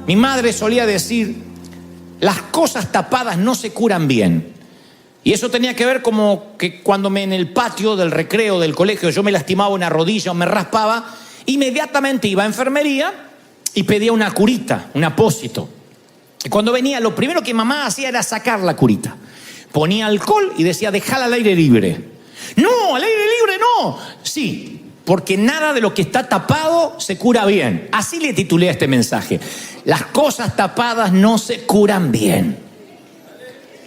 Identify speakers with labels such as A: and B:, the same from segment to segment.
A: Mi madre solía decir, las cosas tapadas no se curan bien. Y eso tenía que ver como que cuando en el patio del recreo del colegio yo me lastimaba una rodilla o me raspaba, inmediatamente iba a enfermería y pedía una curita, un apósito. Y cuando venía, lo primero que mamá hacía era sacar la curita. Ponía alcohol y decía, dejala al aire libre. No, al aire libre no. Sí, porque nada de lo que está tapado se cura bien. Así le titulé a este mensaje. Las cosas tapadas no se curan bien.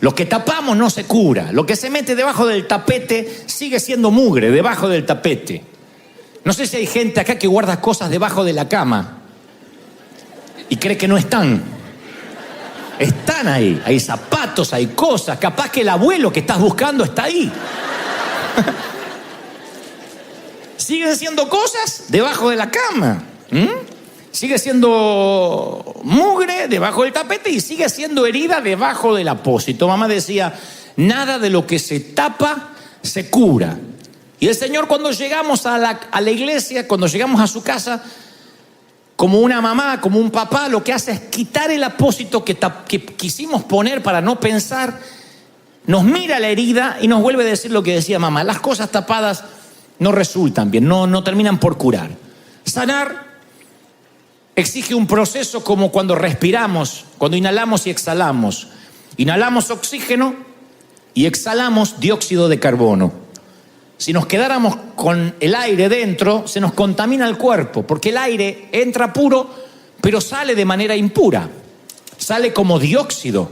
A: Lo que tapamos no se cura. Lo que se mete debajo del tapete sigue siendo mugre debajo del tapete. No sé si hay gente acá que guarda cosas debajo de la cama y cree que no están. Están ahí. Hay zapatos, hay cosas. Capaz que el abuelo que estás buscando está ahí. Siguen siendo cosas debajo de la cama. Sigue siendo mugre debajo del tapete y sigue siendo herida debajo del apósito. Mamá decía, nada de lo que se tapa se cura. Y el Señor, cuando llegamos a la iglesia, cuando llegamos a su casa, como una mamá, como un papá, lo que hace es quitar el apósito que quisimos poner para no pensar, nos mira la herida y nos vuelve a decir lo que decía mamá. Las cosas tapadas no resultan bien, no terminan por curar. Sanar exige un proceso como cuando respiramos, cuando inhalamos y exhalamos. Inhalamos oxígeno y exhalamos dióxido de carbono. Si nos quedáramos con el aire dentro, se nos contamina el cuerpo, porque el aire entra puro, pero sale de manera impura. Sale como dióxido.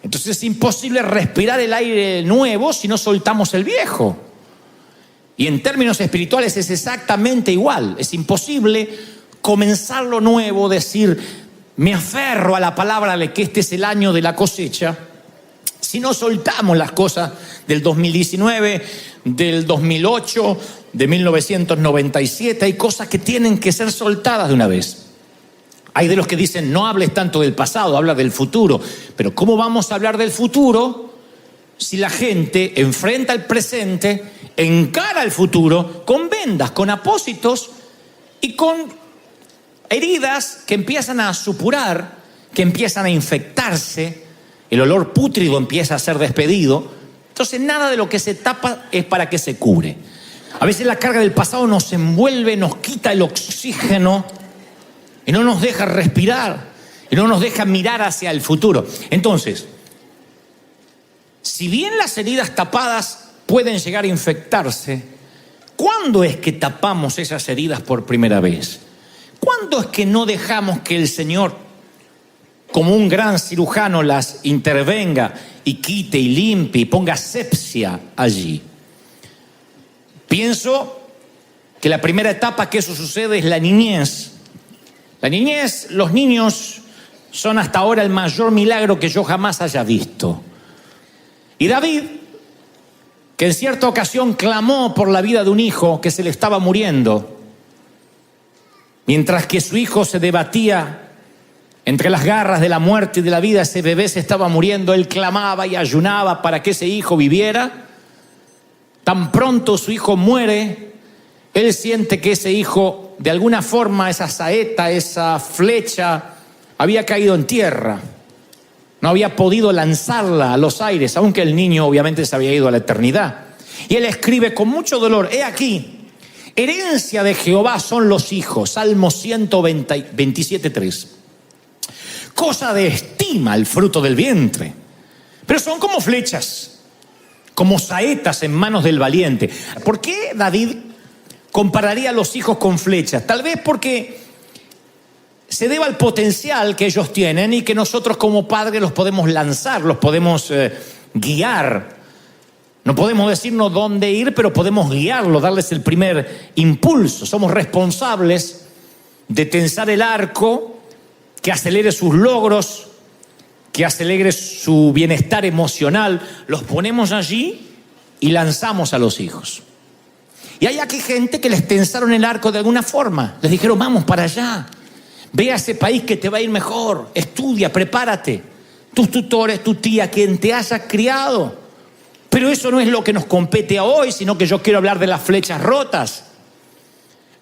A: Entonces es imposible respirar el aire nuevo si no soltamos el viejo. Y en términos espirituales es exactamente igual. Es imposible comenzar lo nuevo, decir, me aferro a la palabra de que este es el año de la cosecha, si no soltamos las cosas del 2019, del 2008, de 1997, hay cosas que tienen que ser soltadas de una vez. Hay de los que dicen, no hables tanto del pasado, habla del futuro. Pero ¿cómo vamos a hablar del futuro si la gente enfrenta el presente, encara el futuro con vendas, con apósitos y con heridas que empiezan a supurar, que empiezan a infectarse, el olor pútrido empieza a ser despedido? Entonces nada de lo que se tapa es para que se cure. A veces la carga del pasado nos envuelve, nos quita el oxígeno y no nos deja respirar, y no nos deja mirar hacia el futuro. Entonces, si bien las heridas tapadas pueden llegar a infectarse, ¿cuándo es que tapamos esas heridas por primera vez? ¿Cuándo es que no dejamos que el Señor, como un gran cirujano, las intervenga y quite y limpie y ponga asepsia allí? Pienso que la primera etapa que eso sucede es la niñez. La niñez, los niños son hasta ahora el mayor milagro que yo jamás haya visto. Y David, que en cierta ocasión clamó por la vida de un hijo que se le estaba muriendo, mientras que su hijo se debatía entre las garras de la muerte y de la vida, ese bebé se estaba muriendo, él clamaba y ayunaba para que ese hijo viviera. Tan pronto su hijo muere, él siente que ese hijo, de alguna forma, esa saeta, esa flecha, había caído en tierra. No había podido lanzarla a los aires, aunque el niño obviamente se había ido a la eternidad. Y él escribe con mucho dolor, he aquí, herencia de Jehová son los hijos, Salmo 127:3. Cosa de estima el fruto del vientre, pero son como flechas, como saetas en manos del valiente. ¿Por qué David compararía a los hijos con flechas? Tal vez porque se deba al potencial que ellos tienen y que nosotros como padres los podemos lanzar, los podemos guiar. No podemos decirnos dónde ir, pero podemos guiarlos, darles el primer impulso. Somos responsables de tensar el arco que acelere sus logros, que acelere su bienestar emocional. Los ponemos allí y lanzamos a los hijos. Y hay aquí gente que les tensaron el arco de alguna forma. Les dijeron, vamos para allá. Ve a ese país que te va a ir mejor. Estudia, prepárate. Tus tutores, tu tía, quien te haya criado. Pero eso no es lo que nos compete a hoy, sino que yo quiero hablar de las flechas rotas.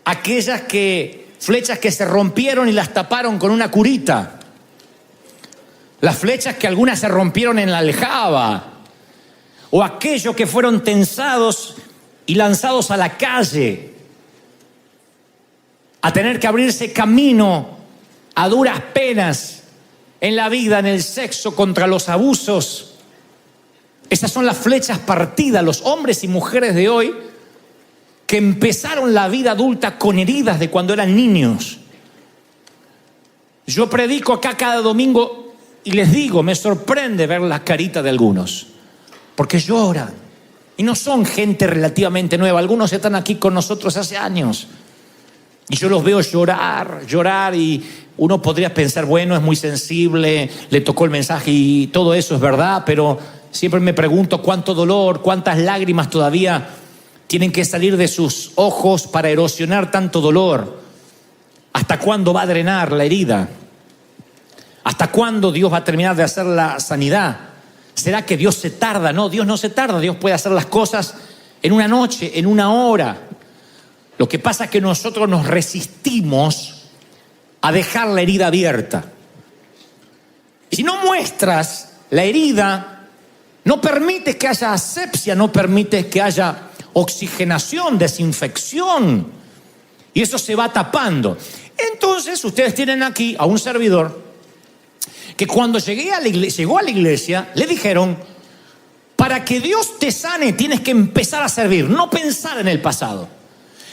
A: Aquellas flechas que se rompieron y las taparon con una curita. Las flechas que algunas se rompieron en la aljaba. O aquellos que fueron tensados y lanzados a la calle, a tener que abrirse camino a duras penas en la vida, en el sexo, contra los abusos. Esas son las flechas partidas, los hombres y mujeres de hoy que empezaron la vida adulta con heridas de cuando eran niños. Yo predico acá cada domingo y les digo, me sorprende ver la carita de algunos, porque lloran. Y no son gente relativamente nueva, algunos están aquí con nosotros hace años. Y yo los veo llorar, y uno podría pensar, bueno, es muy sensible, le tocó el mensaje y todo eso es verdad, pero siempre me pregunto cuánto dolor, cuántas lágrimas todavía tienen que salir de sus ojos para erosionar tanto dolor. ¿Hasta cuándo va a drenar la herida? ¿Hasta cuándo Dios va a terminar de hacer la sanidad? ¿Será que Dios se tarda? No, Dios no se tarda. Dios puede hacer las cosas en una noche, en una hora. Lo que pasa es que nosotros nos resistimos a dejar la herida abierta. Y si no muestras la herida, no permites que haya asepsia, no permites que haya oxigenación, desinfección. Y eso se va tapando. Entonces ustedes tienen aquí a un servidor que cuando llegó a la iglesia, le dijeron, para que Dios te sane tienes que empezar a servir, no pensar en el pasado.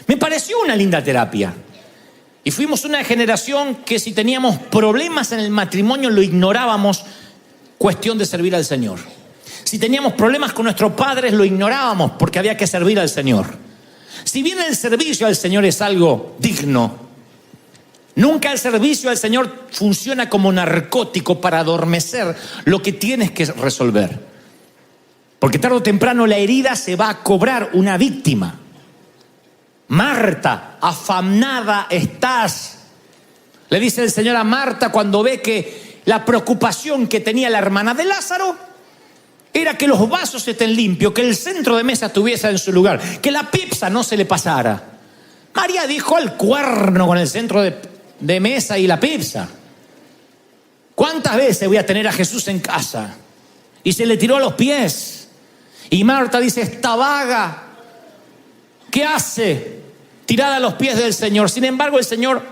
A: Me pareció una linda terapia. Y fuimos una generación que si teníamos problemas en el matrimonio lo ignorábamos, cuestión de servir al Señor. Si teníamos problemas con nuestros padres lo ignorábamos porque había que servir al Señor. Si bien el servicio al Señor es algo digno, nunca el servicio al Señor funciona como narcótico para adormecer lo que tienes que resolver. Porque tarde o temprano la herida se va a cobrar una víctima. Marta, afanada estás, le dice el Señor a Marta cuando ve que la preocupación que tenía la hermana de Lázaro era que los vasos estén limpios, que el centro de mesa estuviese en su lugar, que la pizza no se le pasara. María dijo al cuerno con el centro de mesa y la pizza. ¿Cuántas veces voy a tener a Jesús en casa? Y se le tiró a los pies. Y Marta dice, esta vaga, ¿qué hace? Tirada a los pies del Señor. Sin embargo, el Señor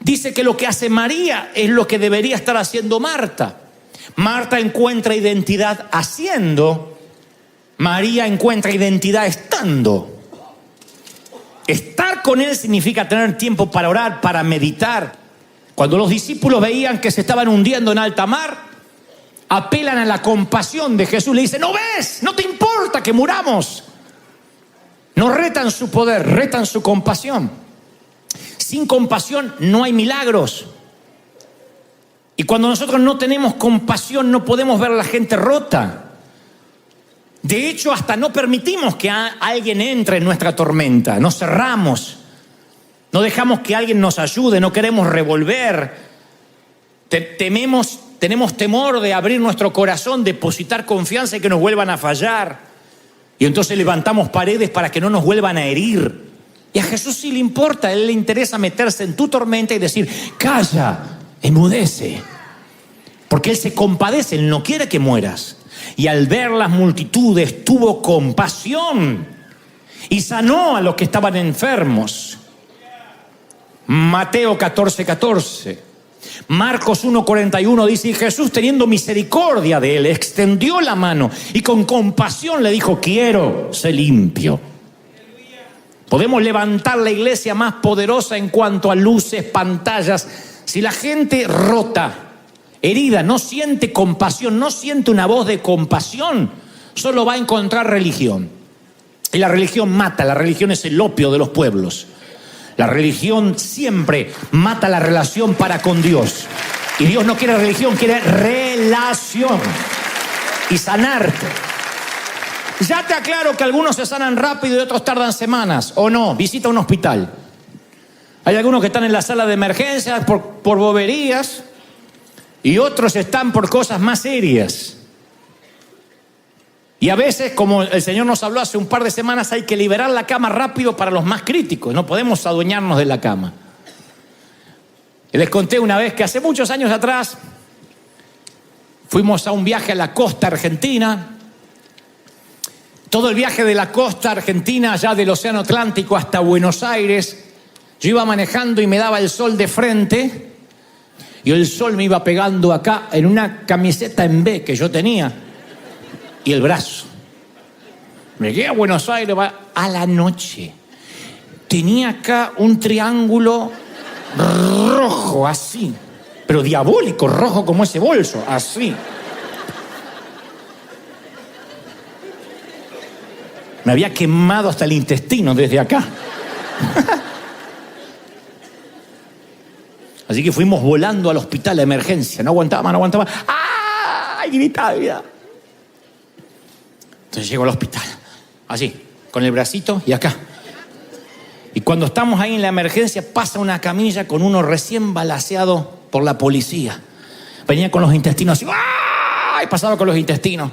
A: dice que lo que hace María es lo que debería estar haciendo Marta. Marta encuentra identidad haciendo, María encuentra identidad estando. Estar con Él significa tener tiempo para orar, para meditar. Cuando los discípulos veían que se estaban hundiendo en alta mar, apelan a la compasión de Jesús. Le dicen, ¿no ves? ¿No te importa que muramos? No retan su poder, retan su compasión. Sin compasión no hay milagros. Y cuando nosotros no tenemos compasión no podemos ver a la gente rota. De hecho, hasta no permitimos que alguien entre en nuestra tormenta. Nos cerramos. No dejamos que alguien nos ayude. No queremos revolver. Tenemos temor de abrir nuestro corazón, depositar confianza y que nos vuelvan a fallar. Y entonces levantamos paredes para que no nos vuelvan a herir. Y a Jesús sí le importa. A Él le interesa meterse en tu tormenta y decir, calla, enmudece. Porque Él se compadece, Él no quiere que mueras. Y al ver las multitudes tuvo compasión y sanó a los que estaban enfermos. Mateo 14:14. Marcos 1:41 dice, y Jesús teniendo misericordia de él, extendió la mano y con compasión le dijo, quiero, sé limpio. Podemos levantar la iglesia más poderosa en cuanto a luces, pantallas. Si la gente rota, herida, no siente compasión, no siente una voz de compasión, solo va a encontrar religión. Y la religión mata, la religión es el opio de los pueblos. La religión siempre mata la relación para con Dios. Y Dios no quiere religión, quiere relación. Y sanarte. Ya te aclaro que algunos se sanan rápido y otros tardan semanas. ¿O no? Visita un hospital. Hay algunos que están en la sala de emergencias por boberías. Y otros están por cosas más serias. Y a veces, como el Señor nos habló hace un par de semanas, hay que liberar la cama rápido para los más críticos. No podemos adueñarnos de la cama. Y les conté una vez que hace muchos años atrás Fuimos a un viaje a la costa argentina. Todo el viaje de la costa argentina, allá del Océano Atlántico hasta Buenos Aires, yo iba manejando y me daba el sol de frente, y el sol me iba pegando acá en una camiseta en B que yo tenía, y el brazo. Llegué a Buenos Aires a la noche. Tenía acá un triángulo rojo, así, pero diabólico, rojo como ese bolso, así. Me había quemado hasta el intestino desde acá. Así que fuimos volando al hospital de emergencia. No aguantaba. ¡Ay! Gritaba. Entonces llego al hospital, así, con el bracito y acá. Y cuando estamos ahí en la emergencia, pasa una camilla con uno recién balaceado por la policía. Venía con los intestinos así. ¡Ay! Pasaba con los intestinos.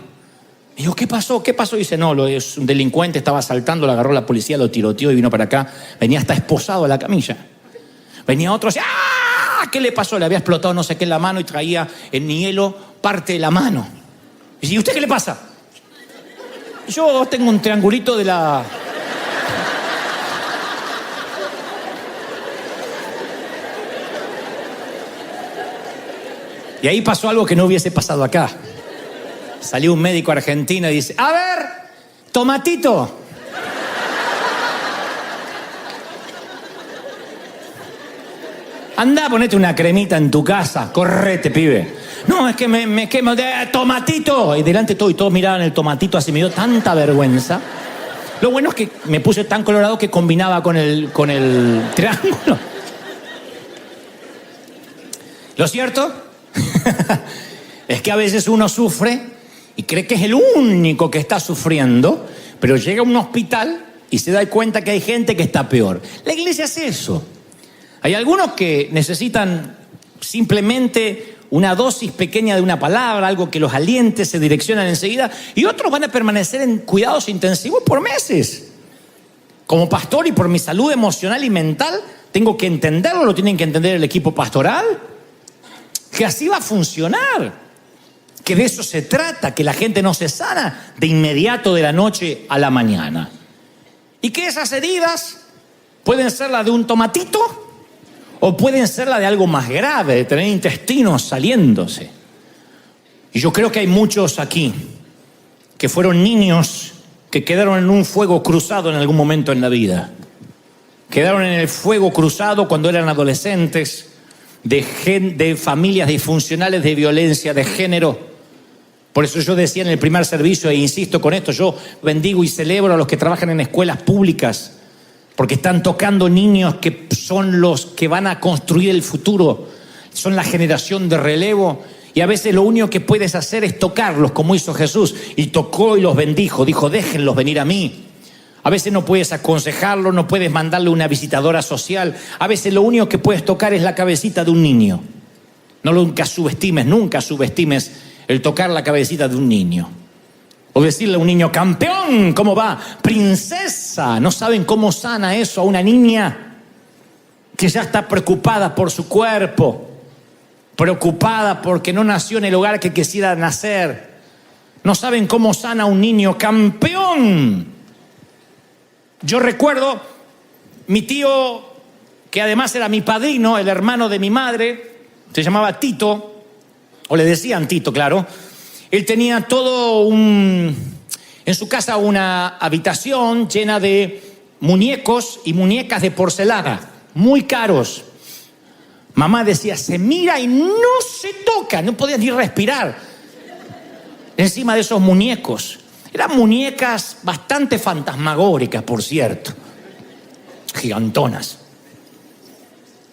A: Y digo, ¿qué pasó? Y dice, no, es un delincuente, estaba asaltando, lo agarró la policía, lo tiroteó y vino para acá. Venía hasta esposado a la camilla. Venía otro así, ¡ah! ¿Qué le pasó? Le había explotado no sé qué en la mano y traía en hielo parte de la mano. Y dice, ¿y usted qué le pasa? Yo tengo un triangulito de la... Y ahí pasó algo que no hubiese pasado acá. Salió un médico argentino y dice, a ver, tomatito. Andá, ponete una cremita en tu casa, correte, pibe. No, es que me quemo de tomatito. Y delante todo, y todos miraban el tomatito, así me dio tanta vergüenza. Lo bueno es que me puse tan colorado que combinaba con el triángulo. ¿Lo cierto? Es que a veces uno sufre y cree que es el único que está sufriendo, pero llega a un hospital y se da cuenta que hay gente que está peor. La iglesia es eso. Hay algunos que necesitan simplemente una dosis pequeña de una palabra, algo que los aliente, se direccionan enseguida, y otros van a permanecer en cuidados intensivos por meses. Como pastor y por mi salud emocional y mental, tengo que entenderlo, lo tienen que entender el equipo pastoral, que así va a funcionar. Que de eso se trata, que la gente no se sana de inmediato de la noche a la mañana. Y que esas heridas pueden ser la de un tomatito o pueden ser la de algo más grave, de tener intestinos saliéndose. Y yo creo que hay muchos aquí que fueron niños que quedaron en un fuego cruzado en algún momento en la vida. Quedaron en el fuego cruzado cuando eran adolescentes, de familias disfuncionales de violencia de género. Por eso yo decía en el primer servicio, e insisto con esto, yo bendigo y celebro a los que trabajan en escuelas públicas, porque están tocando niños que son los que van a construir el futuro, son la generación de relevo, y a veces lo único que puedes hacer es tocarlos, como hizo Jesús, y tocó y los bendijo, dijo, déjenlos venir a mí. A veces no puedes aconsejarlo, no puedes mandarle una visitadora social, a veces lo único que puedes tocar es la cabecita de un niño. Nunca subestimes el tocar la cabecita de un niño. O decirle a un niño, campeón, ¿cómo va? Princesa. ¿No saben cómo sana eso a una niña que ya está preocupada por su cuerpo? Preocupada porque no nació en el hogar que quisiera nacer. No saben cómo sana a un niño, campeón. Yo recuerdo mi tío, que además era mi padrino, el hermano de mi madre, se llamaba Tito, o le decían Tito, claro. Él tenía en su casa una habitación llena de muñecos y muñecas de porcelana, muy caros. Mamá decía, se mira y no se toca, no podía ni respirar encima de esos muñecos. Eran muñecas bastante fantasmagóricas, por cierto, gigantonas.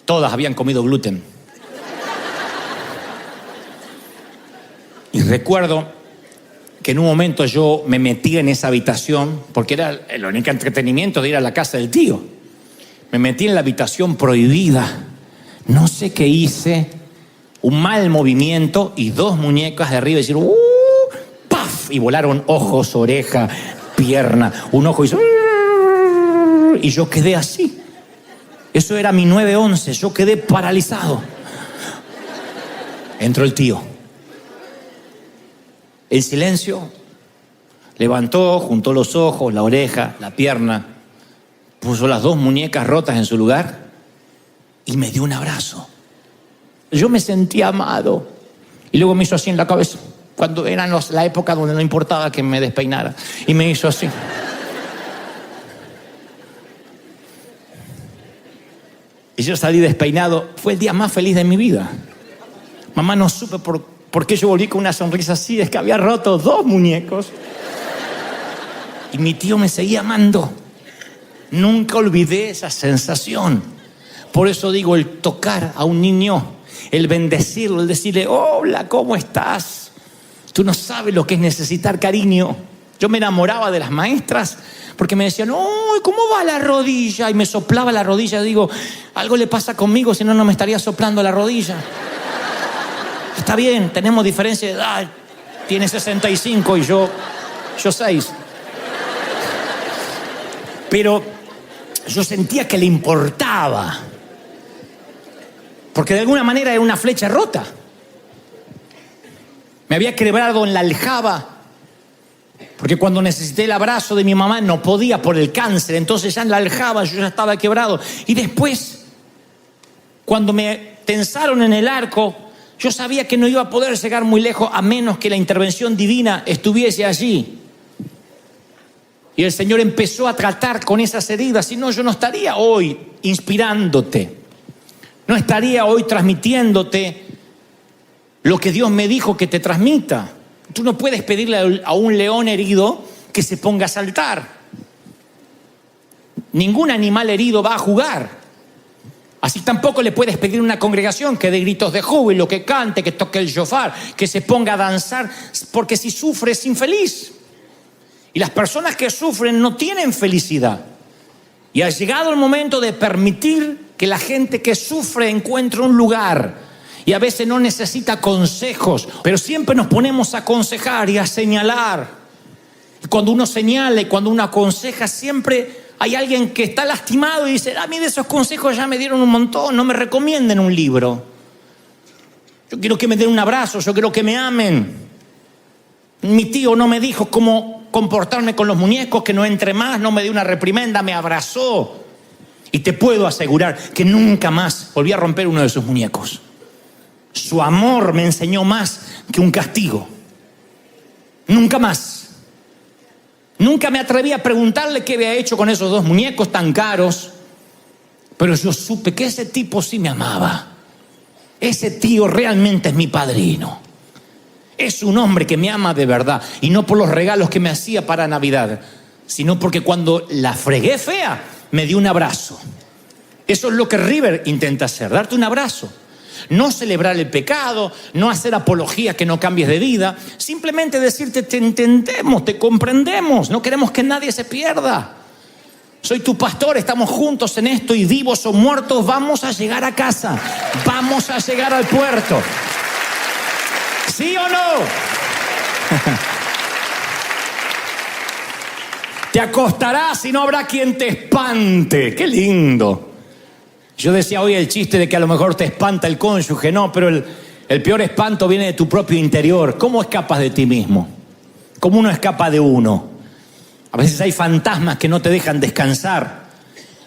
A: Todas habían comido gluten. Y recuerdo que en un momento yo me metí en esa habitación, porque era el único entretenimiento de ir a la casa del tío. Me metí en la habitación prohibida. No sé qué hice, un mal movimiento y dos muñecas de arriba hicieron ¡paf! Y volaron ojos, oreja, pierna. Un ojo hizo y yo quedé así. Eso era mi 9/11, yo quedé paralizado. Entró el tío. En silencio, levantó, juntó los ojos, la oreja, la pierna, puso las dos muñecas rotas en su lugar y me dio un abrazo. Yo me sentí amado. Y luego me hizo así en la cabeza, cuando era la época donde no importaba que me despeinara. Y me hizo así. Y yo salí despeinado. Fue el día más feliz de mi vida. Mamá no supe por qué yo volví con una sonrisa así. Es que había roto 2 muñecos. Y mi tío me seguía amando. Nunca olvidé esa sensación. Por eso digo, el tocar a un niño, el bendecirlo, el decirle, hola, ¿cómo estás? Tú no sabes lo que es necesitar cariño. Yo me enamoraba de las maestras porque me decían, oh, ¿cómo va la rodilla? Y me soplaba la rodilla. Digo, algo le pasa conmigo, si no, no me estaría soplando la rodilla. Está bien, tenemos diferencia de edad. Tiene 65 y yo 6. Pero yo sentía que le importaba. Porque de alguna manera era una flecha rota. Me había quebrado en la aljaba. Porque cuando necesité el abrazo de mi mamá no podía por el cáncer. Entonces ya en la aljaba yo ya estaba quebrado. Y después, cuando me tensaron en el arco, yo sabía que no iba a poder llegar muy lejos a menos que la intervención divina estuviese allí. Y el Señor empezó a tratar con esas heridas. Si no, yo no estaría hoy inspirándote. No estaría hoy transmitiéndote lo que Dios me dijo que te transmita. Tú no puedes pedirle a un león herido que se ponga a saltar. Ningún animal herido va a jugar. Así tampoco le puedes pedir a una congregación que dé gritos de júbilo, que cante, que toque el shofar, que se ponga a danzar, porque si sufre es infeliz. Y las personas que sufren no tienen felicidad. Y ha llegado el momento de permitir que la gente que sufre encuentre un lugar. Y a veces no necesita consejos, pero siempre nos ponemos a aconsejar y a señalar. Y cuando uno señala y cuando uno aconseja, siempre hay alguien que está lastimado y dice, a mí de esos consejos ya me dieron un montón, no me recomienden un libro. Yo quiero que me den un abrazo, yo quiero que me amen. Mi tío no me dijo cómo comportarme con los muñecos, que no entre más, no me dio una reprimenda, me abrazó. Y te puedo asegurar que nunca más volví a romper uno de sus muñecos. Su amor me enseñó más que un castigo. Nunca más. Nunca me atreví a preguntarle qué había hecho con esos 2 muñecos tan caros. Pero yo supe que ese tipo sí me amaba. Ese tío realmente es mi padrino. Es un hombre que me ama de verdad. Y no por los regalos que me hacía para Navidad, sino porque cuando la fregué fea, me dio un abrazo. Eso es lo que River intenta hacer, darte un abrazo. No celebrar el pecado, no hacer apología que no cambies de vida, simplemente decirte, te entendemos, te comprendemos, no queremos que nadie se pierda. Soy tu pastor, estamos juntos en esto y vivos o muertos vamos a llegar a casa, vamos a llegar al puerto. ¿Sí o no? Te acostarás y no habrá quien te espante. ¡Qué lindo! Yo decía hoy el chiste de que a lo mejor te espanta el cónyuge. No, pero el peor espanto viene de tu propio interior. ¿Cómo escapas de ti mismo? ¿Cómo uno escapa de uno? A veces hay fantasmas que no te dejan descansar.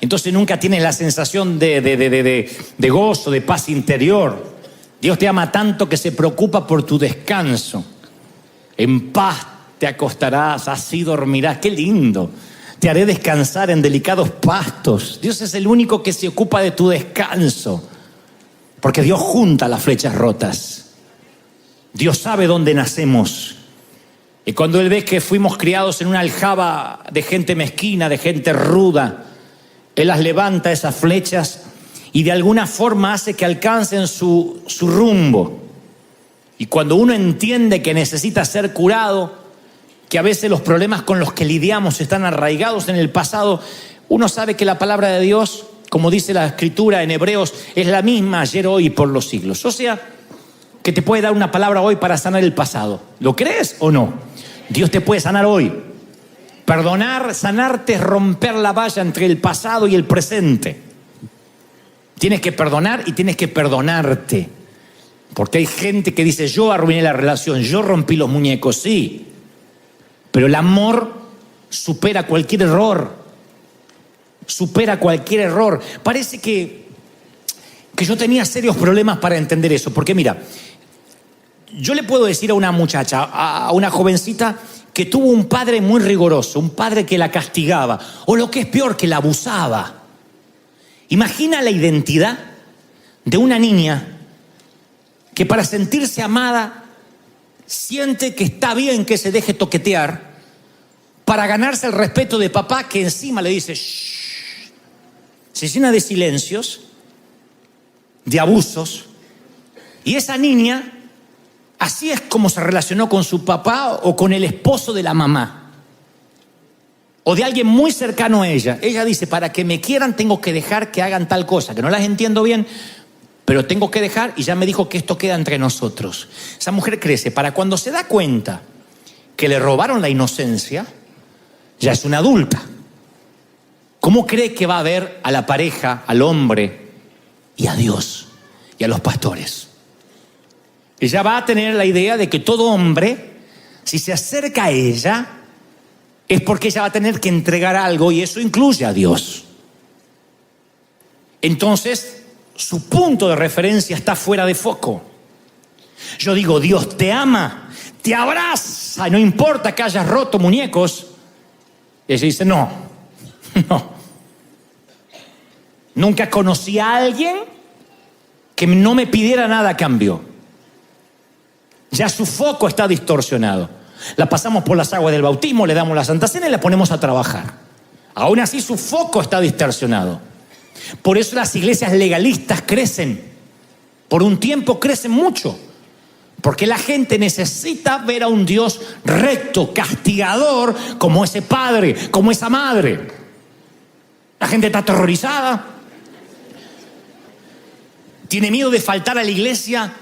A: Entonces nunca tienes la sensación de gozo, de paz interior. Dios te ama tanto que se preocupa por tu descanso. En paz te acostarás, así dormirás. ¡Qué lindo! Te haré descansar en delicados pastos. Dios es el único que se ocupa de tu descanso. Porque Dios junta las flechas rotas. Dios sabe dónde nacemos. Y cuando Él ve que fuimos criados en una aljaba de gente mezquina, de gente ruda, Él las levanta, esas flechas, y de alguna forma hace que alcancen su rumbo. Y cuando uno entiende que necesita ser curado, que a veces los problemas con los que lidiamos están arraigados en el pasado, uno sabe que la palabra de Dios, como dice la Escritura en Hebreos, es la misma ayer, hoy y por los siglos. O sea, que te puede dar una palabra hoy para sanar el pasado. ¿Lo crees o no? Dios te puede sanar hoy. Perdonar, sanarte es romper la valla entre el pasado y el presente. Tienes que perdonar y tienes que perdonarte. Porque hay gente que dice, yo arruiné la relación, yo rompí los muñecos, sí. Pero el amor supera cualquier error. Supera cualquier error. Parece que yo tenía serios problemas para entender eso. Porque mira, yo le puedo decir a una muchacha, a una jovencita, que tuvo un padre muy riguroso, un padre que la castigaba, o lo que es peor, que la abusaba. Imagina la identidad de una niña que para sentirse amada siente que está bien que se deje toquetear para ganarse el respeto de papá, que encima le dice shh. Se llena de silencios, de abusos, y esa niña así es como se relacionó con su papá o con el esposo de la mamá o de alguien muy cercano a ella. Ella dice, para que me quieran tengo que dejar que hagan tal cosa, que no las entiendo bien, pero tengo que dejar, y ya me dijo que esto queda entre nosotros. Esa mujer crece, para cuando se da cuenta que le robaron la inocencia, ya es una adulta. ¿Cómo cree que va a ver a la pareja, al hombre y a Dios y a los pastores? Ella va a tener la idea de que todo hombre, si se acerca a ella, es porque ella va a tener que entregar algo, y eso incluye a Dios. Entonces, su punto de referencia está fuera de foco. Yo digo, Dios te ama, te abraza, no importa que hayas roto muñecos. Y ella dice, no. Nunca conocí a alguien que no me pidiera nada a cambio. Ya su foco está distorsionado. La pasamos por las aguas del bautismo, le damos la Santa Cena y la ponemos a trabajar. Aún así su foco está distorsionado. Por eso las iglesias legalistas crecen. Por un tiempo crecen mucho. Porque la gente necesita ver a un Dios recto, castigador, como ese padre, como esa madre. La gente está aterrorizada. Tiene miedo de faltar a la iglesia,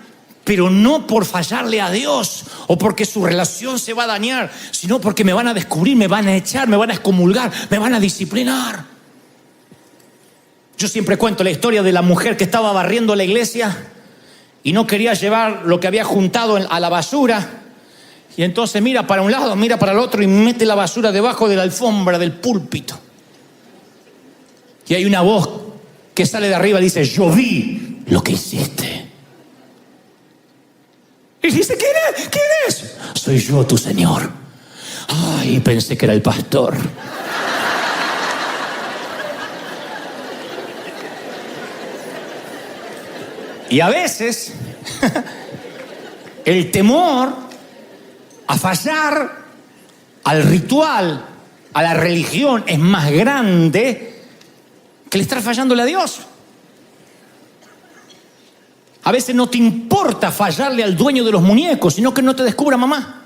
A: pero no por fallarle a Dios o porque su relación se va a dañar, sino porque me van a descubrir, me van a echar, me van a excomulgar, me van a disciplinar. Yo siempre cuento la historia de la mujer que estaba barriendo la iglesia y no quería llevar lo que había juntado a la basura. Y entonces mira para un lado, mira para el otro y mete la basura debajo de la alfombra del púlpito. Y hay una voz que sale de arriba y dice, yo vi lo que hiciste. Y dice, ¿quién es? Soy yo, tu Señor. Ay, pensé que era el pastor. Y a veces el temor a fallar al ritual, a la religión, es más grande que el estar fallándole a Dios. A veces no te importa fallarle al dueño de los muñecos, sino que no te descubra mamá.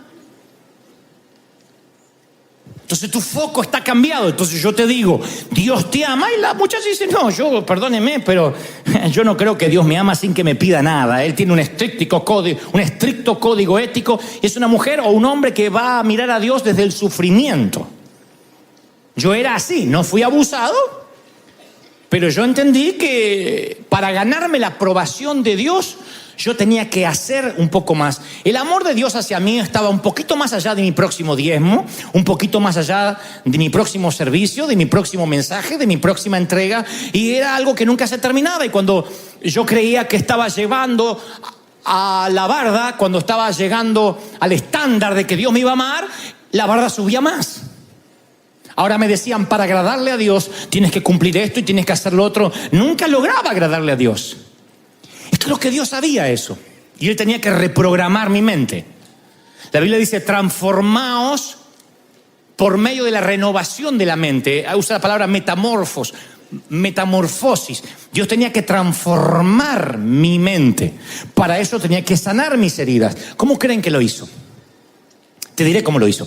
A: Entonces tu foco está cambiado. Entonces yo te digo, Dios te ama, y la muchacha dice, no, perdóneme, pero yo no creo que Dios me ama sin que me pida nada. Él tiene un estricto código ético. Es una mujer o un hombre que va a mirar a Dios desde el sufrimiento. Yo era así, no fui abusado, pero yo entendí que para ganarme la aprobación de Dios, yo tenía que hacer un poco más. El amor de Dios hacia mí estaba un poquito más allá de mi próximo diezmo, un poquito más allá de mi próximo servicio, de mi próximo mensaje, de mi próxima entrega, y era algo que nunca se terminaba. Y cuando yo creía que estaba llevando a la barda, cuando estaba llegando al estándar de que Dios me iba a amar, la barda subía más. Ahora me decían, para agradarle a Dios tienes que cumplir esto y tienes que hacer lo otro. Nunca lograba agradarle a Dios. Es que lo que Dios sabía eso. Y Él tenía que reprogramar mi mente. La Biblia dice, transformaos por medio de la renovación de la mente. Usa la palabra metamorfosis. Dios tenía que transformar mi mente. Para eso tenía que sanar mis heridas. ¿Cómo creen que lo hizo? Te diré cómo lo hizo.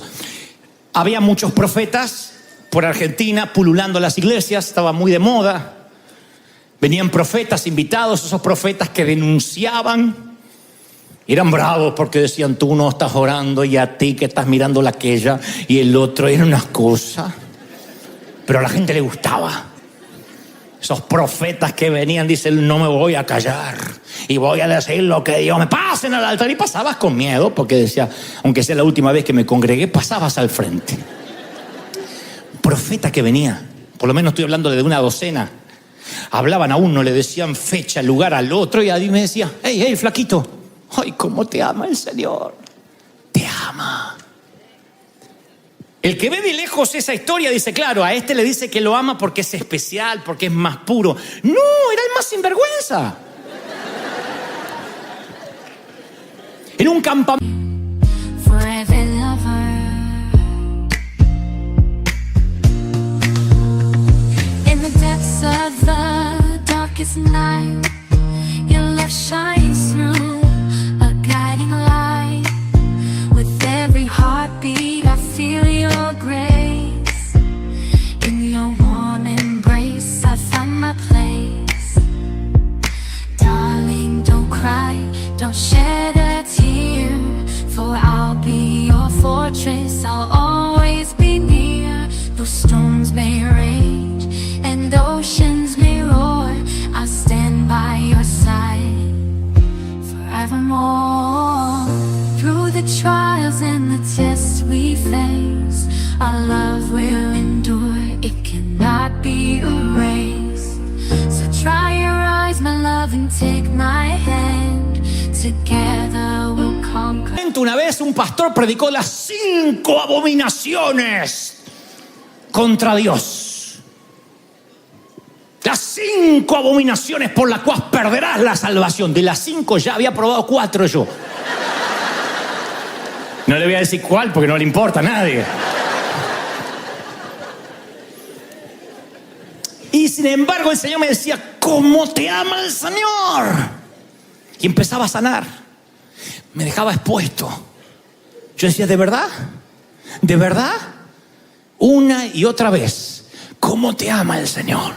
A: Había muchos profetas por Argentina pululando las iglesias. Estaba muy de moda. Venían profetas invitados, esos profetas que denunciaban. Eran bravos porque decían, tú no estás orando, y a ti que estás mirando la aquella y el otro. Era una cosa, pero a la gente le gustaba. Esos profetas que venían, dicen, no me voy a callar y voy a decir lo que Dios me pasen al altar. Y pasabas con miedo, porque decía, aunque sea la última vez que me congregué, pasabas al frente. Profeta que venía, por lo menos estoy hablando de una docena. Hablaban a uno, le decían fecha, lugar al otro, y a mí me decía, hey, flaquito, ay, cómo te ama el Señor. Te ama. El que ve de lejos esa historia dice, claro, a este le dice que lo ama porque es especial, porque es más puro. No, era el más sinvergüenza. En un campamento.
B: Of the darkest night, your love shines through, a guiding light. With every heartbeat I feel your grace. In your warm embrace I find my place. Darling, don't cry, don't shed a tear, for I'll be your fortress, I'll always be near. Though storms may rage and oceans may roar, I'll stand by your side forevermore. Through the trials and the tests we face, our love will endure, it cannot be erased. So dry your eyes, my love, and take my hand. Together we'll conquer.
A: Una vez un pastor predicó las 5 abominaciones contra Dios. Las 5 abominaciones por las cuales perderás la salvación. De las 5 ya había probado 4 yo. No le voy a decir cuál porque no le importa a nadie. Y sin embargo el Señor me decía, ¿cómo te ama el Señor? Y empezaba a sanar. Me dejaba expuesto. Yo decía, ¿de verdad? ¿De verdad? Una y otra vez, ¿cómo te ama el Señor?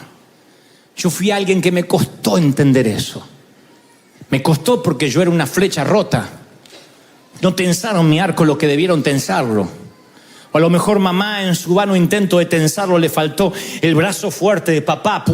A: Yo fui alguien que me costó entender eso. Me costó porque yo era una flecha rota. No tensaron mi arco lo que debieron tensarlo. O a lo mejor mamá en su vano intento de tensarlo le faltó el brazo fuerte de papá.